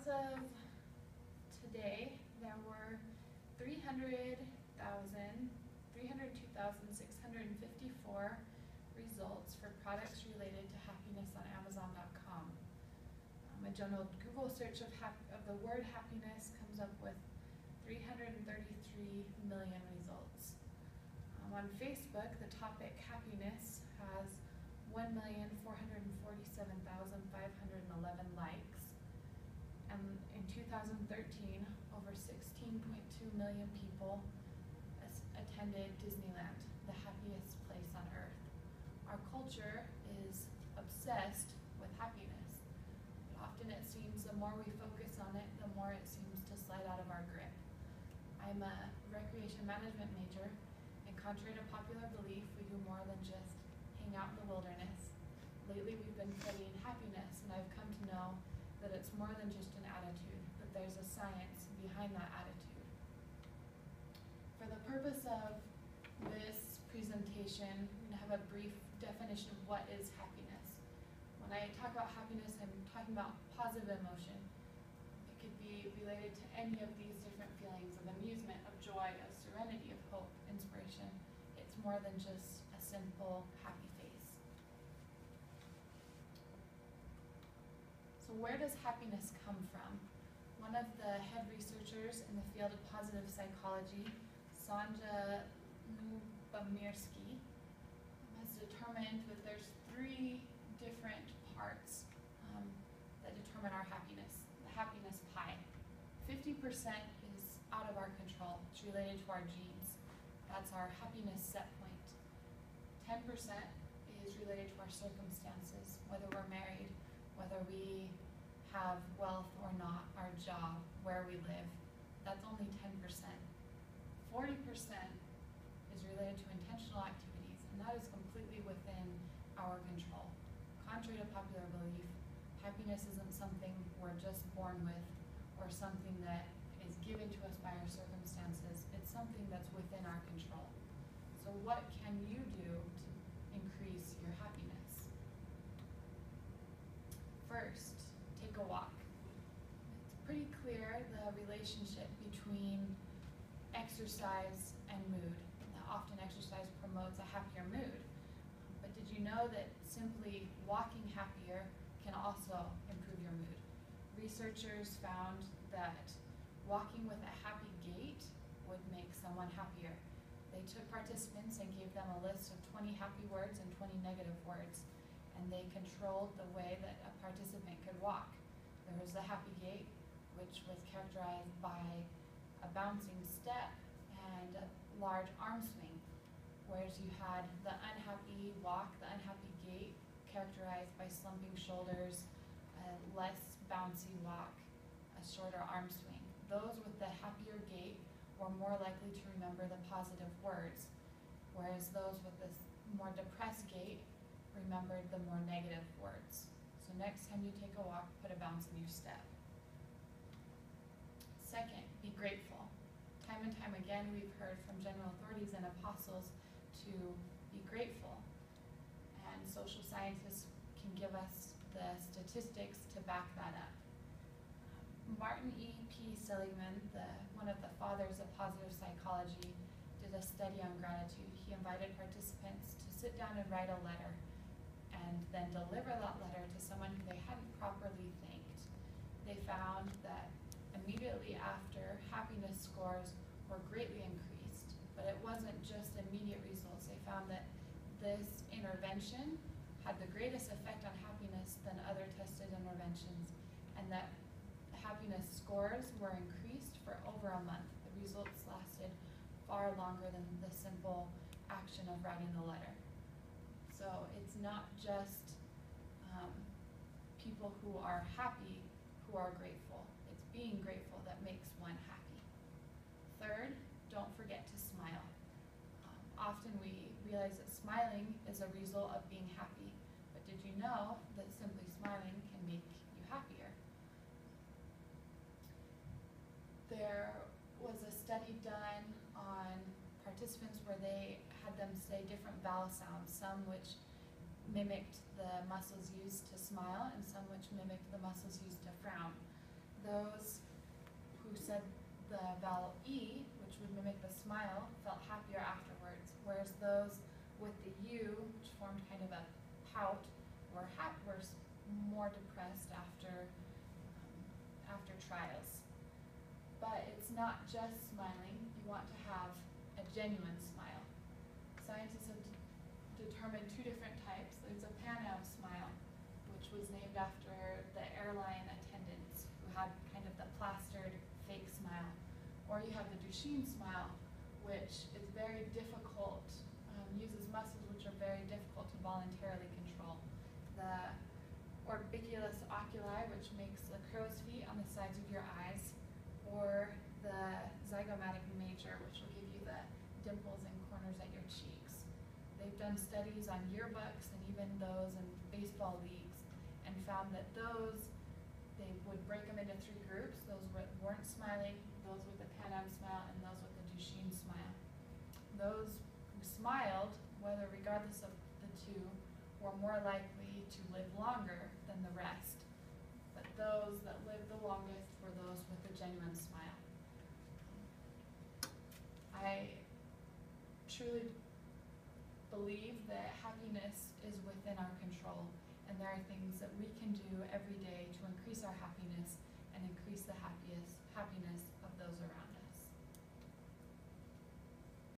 as of today, there were 302,654 results for products related to happiness on Amazon.com. A general Google search of the word happiness comes up with 333 million results. On Facebook, the topic happiness has 1,447,511 likes. And in 2013, over 16.2 million people attended Disneyland, the happiest place on earth. Our culture is obsessed with happiness. But often it seems the more we focus on it, the more it seems to slide out of our grip. I'm a recreation management major, and contrary to popular belief, we do more than just hang out in the wilderness. Lately we've been studying happiness, and I've come to know that it's more than just an attitude, that there's a science behind that attitude. For the purpose of this presentation, I'm going to have a brief definition of what is happiness. When I talk about happiness, I'm talking about positive emotion. It could be related to any of these different feelings of amusement, of joy, of serenity, of hope, inspiration. It's more than just a simple happy face. So where does happiness come from? One of the head researchers in the field of positive psychology, Sanja Lubomirski, has determined that there's three different parts that determine our happiness, the happiness pie. 50% is out of our control. It's related to our genes. That's our happiness set point. 10% is related to our circumstances, whether we're married, whether we have wealth or not, our job, where we live. That's only 10%. 40% is related to intentional activities, and that is completely within our control. Contrary to popular belief, happiness isn't something we're just born with or something that is given to us by our circumstances. It's something that's within our control. So what can you do to increase your happiness? First, take a walk. It's pretty clear the relationship between exercise and mood. Now, often exercise promotes a happier mood. But did you know that simply walking happier can also improve your mood? Researchers found that walking with a happy gait would make someone happier. They took participants and gave them a list of 20 happy words and 20 negative words, and they controlled the way that a participant could walk. There was the happy gait, which was characterized by a bouncing step and a large arm swing, whereas you had the unhappy walk, the unhappy gait, characterized by slumping shoulders, a less bouncy walk, a shorter arm swing. Those with the happier gait were more likely to remember the positive words, whereas those with this more depressed gait remembered the more negative words. So next time you take a walk, put a bounce in your step. Second, be grateful. Time and time again, we've heard from general authorities and apostles to be grateful. And social scientists can give us the statistics to back that up. Martin E.P. Seligman, one of the fathers of positive psychology, did a study on gratitude. He invited participants to sit down and write a letter and then deliver that letter to someone who they hadn't properly thanked. They found that immediately after, happiness scores were greatly increased, but it wasn't just immediate results. They found that this intervention had the greatest effect on happiness than other tested interventions, and that happiness scores were increased for over a month. The results lasted far longer than the simple action of writing the letter. So it's not just people who are happy who are grateful. It's being grateful that makes one happy. Third, don't forget to smile. Often we realize that smiling is a result of being happy, but did you know that simply smiling can make you happier? There was a study done on participants where they had them say different vowel sounds, some which mimicked the muscles used to smile and some which mimicked the muscles used to frown. Those who said the vowel E, which would mimic the smile, felt happier afterwards, whereas those with the U, which formed kind of a pout, were more depressed after trials. But it's not just smiling. You want to have a genuine smile. Scientists have determined two different types. There's a Panam smile, which was named after the airline attendants who had kind of the plastered fake smile. Or you have the Duchenne smile, which is very difficult, uses muscles which are very difficult to voluntarily control. The orbiculus oculi, which makes the crow's feet on the sides of your eyes, or the zygomatic major, which will give you the dimples and corners at your cheeks. They've done studies on yearbooks and even those in baseball leagues and found that they would break them into three groups: those that weren't smiling, those with the Panam smile, and those with the Duchenne smile. Those who smiled, whether regardless of the two, were more likely to live longer than the rest. But those that lived the longest were those with the genuine smile. I truly believe that happiness is within our control, and there are things that we can do every day to increase our happiness and increase the happiness of those around us.